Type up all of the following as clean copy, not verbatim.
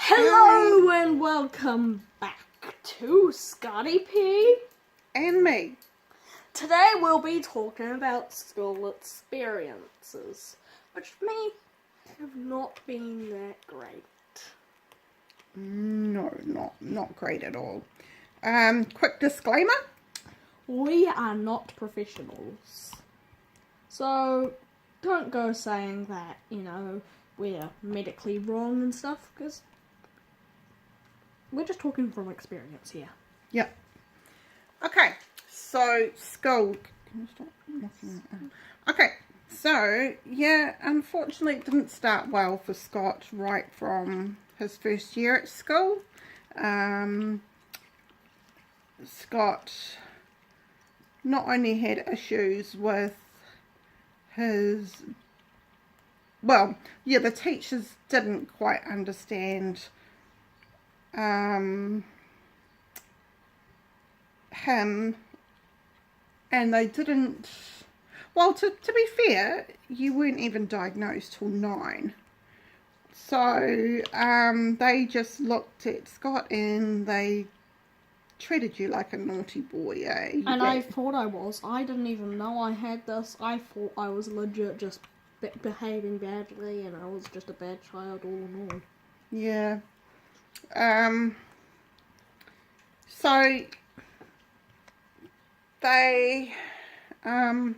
Hello and welcome back to Scotty P. And me. Today we'll be talking about school experiences, which may have not been that great. No, not great at all. Quick disclaimer. We are not professionals. So don't go saying that, we're medically wrong and stuff, because we're just talking from experience here. Yep. Okay, so school. Can you stop knocking that? Okay, so yeah, unfortunately it didn't start well for Scott right from his first year at school. Scott not only had issues with the teachers didn't quite understand him, and they didn't, to be fair, you weren't even diagnosed till 9, so they just looked at Scott and they treated you like a naughty boy, eh? And I thought I was. I didn't even know I had this. I thought I was legit just behaving badly, and I was just a bad child all in all. Yeah. So they, on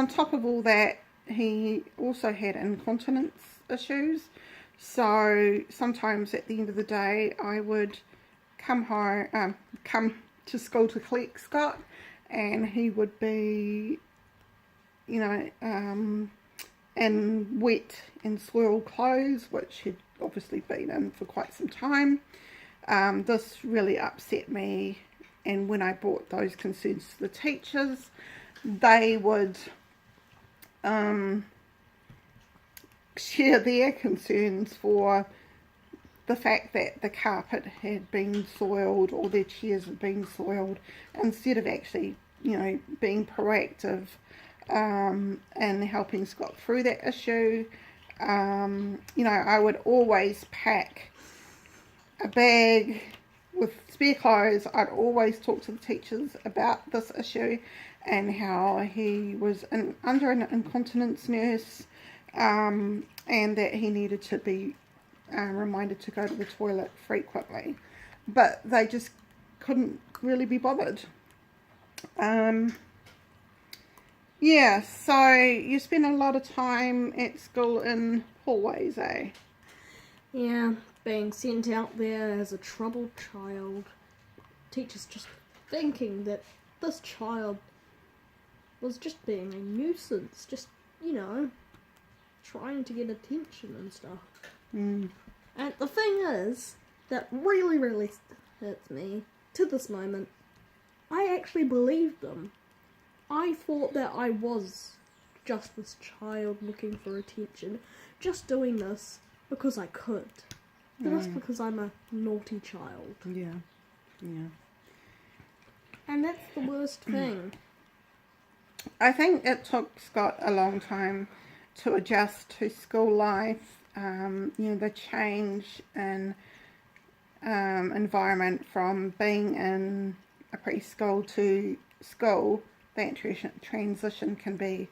top of all that, he also had incontinence issues. So sometimes at the end of the day, I would come to school to collect Scott, and he would be, in wet and soiled clothes, which he'd obviously been in for quite some time. This really upset me, and when I brought those concerns to the teachers, they would share their concerns for the fact that the carpet had been soiled or their chairs had been soiled, instead of actually, being proactive and helping Scott through that issue. I would always pack a bag with spare clothes. I'd always talk to the teachers about this issue and how he was under an incontinence nurse, and that he needed to be reminded to go to the toilet frequently, but they just couldn't really be bothered. So you spend a lot of time at school in hallways, eh? Yeah, being sent out there as a troubled child. Teachers just thinking that this child was just being a nuisance, just, trying to get attention and stuff. And the thing is, that really, really hurts me to this moment, I actually believed them. I thought that I was just this child looking for attention, just doing this because I could. Just because I'm a naughty child. Yeah. And that's the worst thing. I think it took Scott a long time to adjust to school life. The change in environment from being in a preschool to school, that transition can be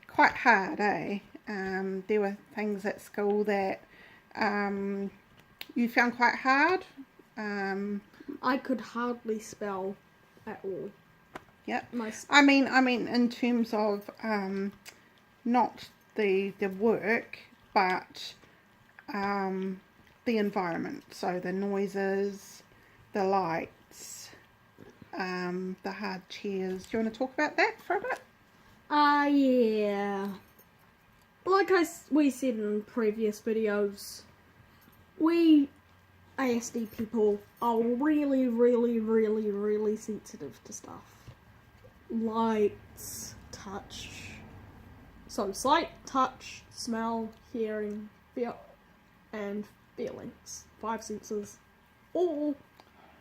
quite hard, eh? There were things at school that you found quite hard. I could hardly spell at all. Yep. I mean, in terms of not the work, but the environment. So the noises, the lights, the hard chairs. Do you want to talk about that for a bit? Yeah. Like we said in previous videos, we ASD people are really, really, really, really sensitive to stuff. Lights, touch. So sight, touch, smell, hearing, feel, and feelings. 5 senses. All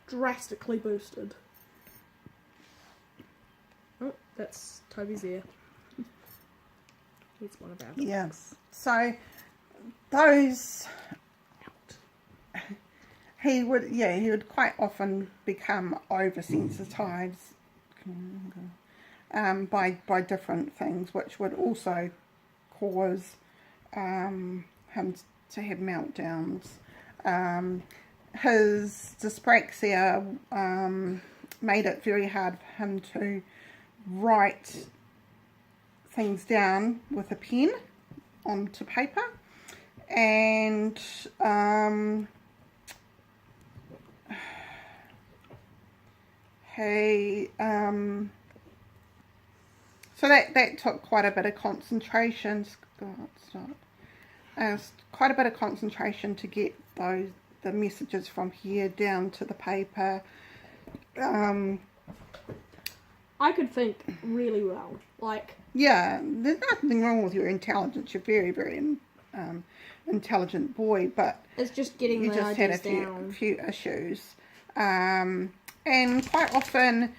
drastically boosted. Oh, that's Toby's ear. He's one of our dogs. Yeah. So those he would quite often become oversensitized by different things, which would also cause him to have meltdowns. His dyspraxia made it very hard for him to write things down with a pen onto paper, and so that took quite a bit of concentration. Quite a bit of concentration to get the messages from here down to the paper. I could think really well. Yeah, there's nothing wrong with your intelligence. You're very, very intelligent boy, but it's just getting you the just had ideas a few issues. And quite often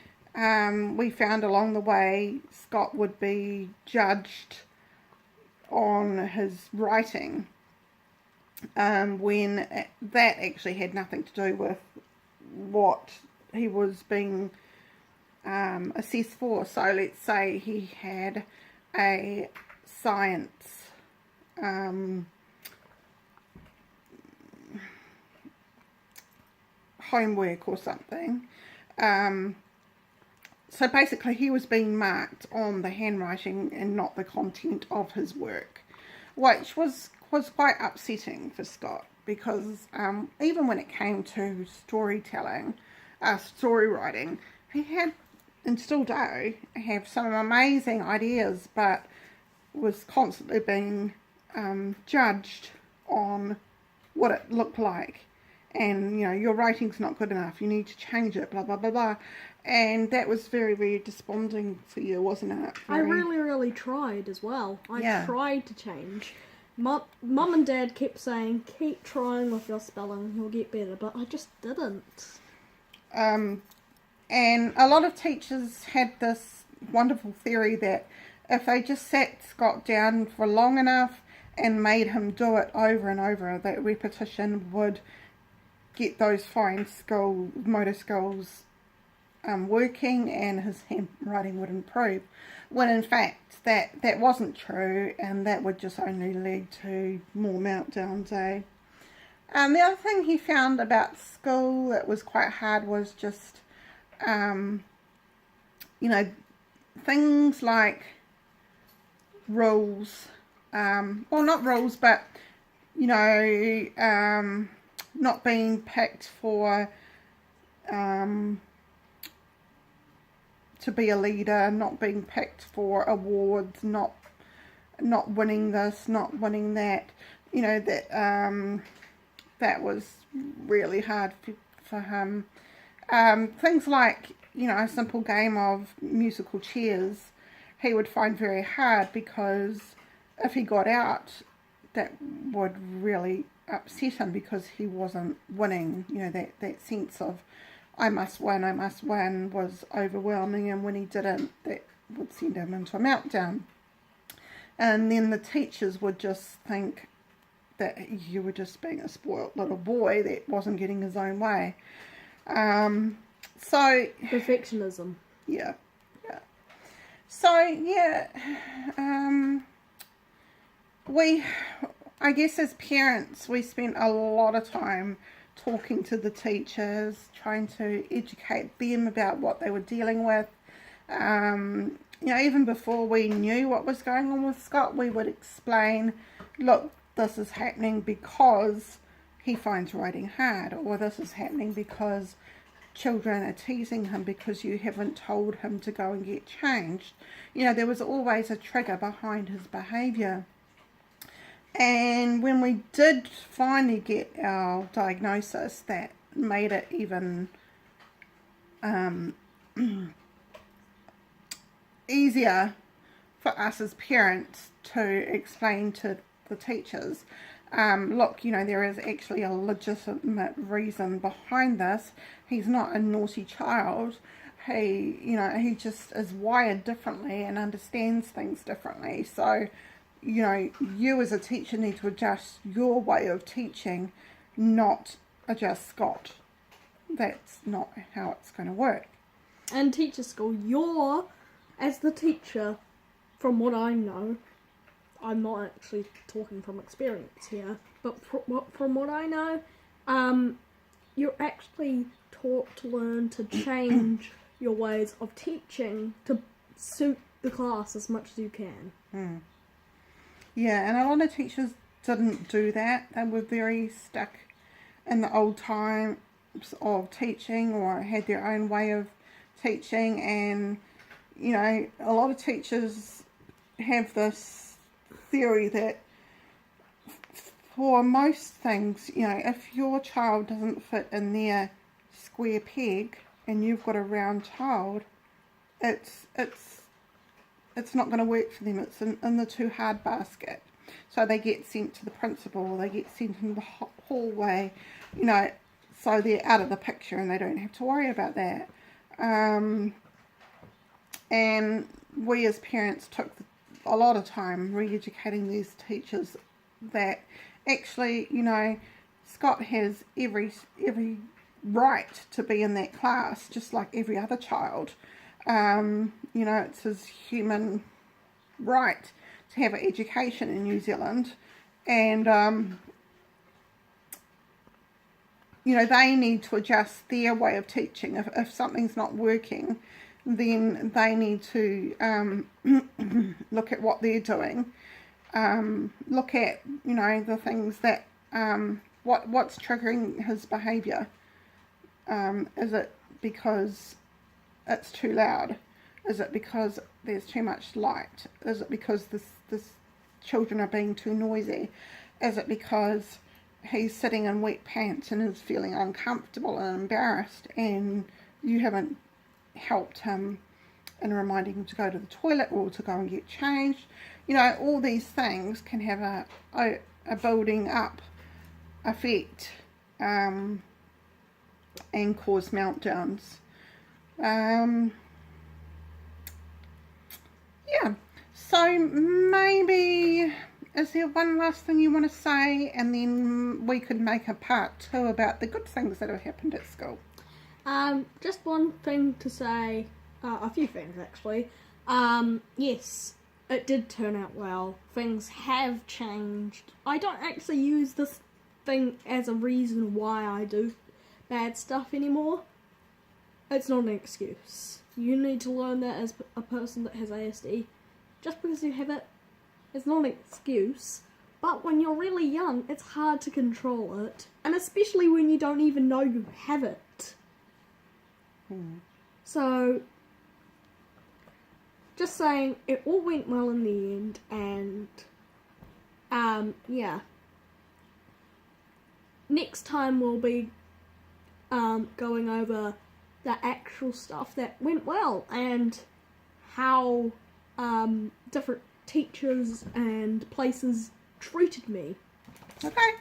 we found along the way Scott would be judged on his writing when that actually had nothing to do with what he was being assessed for. So let's say he had a science homework or something. So basically he was being marked on the handwriting and not the content of his work, which was quite upsetting for Scott, because even when it came to storytelling, story writing, he had, and still do, have some amazing ideas, but was constantly being judged on what it looked like. And, your writing's not good enough, you need to change it, blah, blah, blah, blah. And that was very, very desponding for you, wasn't it? I really, really tried as well. I tried to change. Mum and Dad kept saying, keep trying with your spelling, you'll get better, but I just didn't. And a lot of teachers had this wonderful theory that if they just sat Scott down for long enough and made him do it over and over, that repetition would get those fine motor skills working, and his handwriting would improve, when in fact that wasn't true, and that would just only lead to more meltdowns. The other thing he found about school that was quite hard was just things like rules, well, not rules, but not being picked for to be a leader, not being picked for awards, not winning this, not winning that. That was really hard for him. Things like a simple game of musical chairs, he would find very hard, because if he got out, that would really upset him, because he wasn't winning. That sense of I must win was overwhelming, and when he didn't, that would send him into a meltdown. And then the teachers would just think that you were just being a spoiled little boy that wasn't getting his own way. So perfectionism. Yeah. So I guess as parents, we spent a lot of time talking to the teachers, trying to educate them about what they were dealing with. Even before we knew what was going on with Scott, we would explain, look, this is happening because he finds writing hard, or this is happening because children are teasing him because you haven't told him to go and get changed. There was always a trigger behind his behaviour. And when we did finally get our diagnosis, that made it even easier for us as parents to explain to the teachers, look, there is actually a legitimate reason behind this. He's not a naughty child. He just is wired differently and understands things differently. So, you as a teacher need to adjust your way of teaching, not just Scott. That's not how it's going to work. And teacher school, you're, as the teacher, from what I know, I'm not actually talking from experience here, but from what I know, you're actually taught to learn to change your ways of teaching to suit the class as much as you can. Yeah, and a lot of teachers didn't do that. They were very stuck in the old times of teaching, or had their own way of teaching. And you know, a lot of teachers have this theory that for most things, you know, if your child doesn't fit in their square peg and you've got a round child, it's not going to work for them. It's in the too hard basket. So they get sent to the principal, they get sent in the hallway, you know, so they're out of the picture and they don't have to worry about that. And we as parents took a lot of time re-educating these teachers that actually, you know, Scott has every right to be in that class just like every other child. You know, it's his human right to have an education in New Zealand, and you know, they need to adjust their way of teaching. If something's not working, then they need to look at what they're doing, look at, you know, the things that what's triggering his behaviour. Is it because it's too loud? Is it because there's too much light? Is it because this children are being too noisy? Is it because he's sitting in wet pants and is feeling uncomfortable and embarrassed, and you haven't helped him in reminding him to go to the toilet or to go and get changed? You know, all these things can have a building up effect and cause meltdowns. Yeah, so maybe, is there one last thing you want to say, and then we could make a part 2 about the good things that have happened at school? Just one thing to say, a few things actually. Yes, it did turn out well. Things have changed. I don't actually use this thing as a reason why I do bad stuff anymore. It's not an excuse. You need to learn that as a person that has ASD. Just because you have it, it's not an excuse. But when you're really young, it's hard to control it. And especially when you don't even know you have it. So, just saying, it all went well in the end. And, yeah. Next time we'll be going over the actual stuff that went well and how different teachers and places treated me. Okay,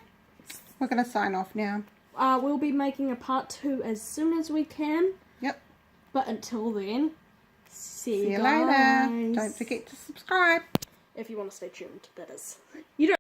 we're going to sign off now. We'll be making a part 2 as soon as we can. Yep. But until then, see you later. guys. Don't forget to subscribe. If you want to stay tuned, that is. You don't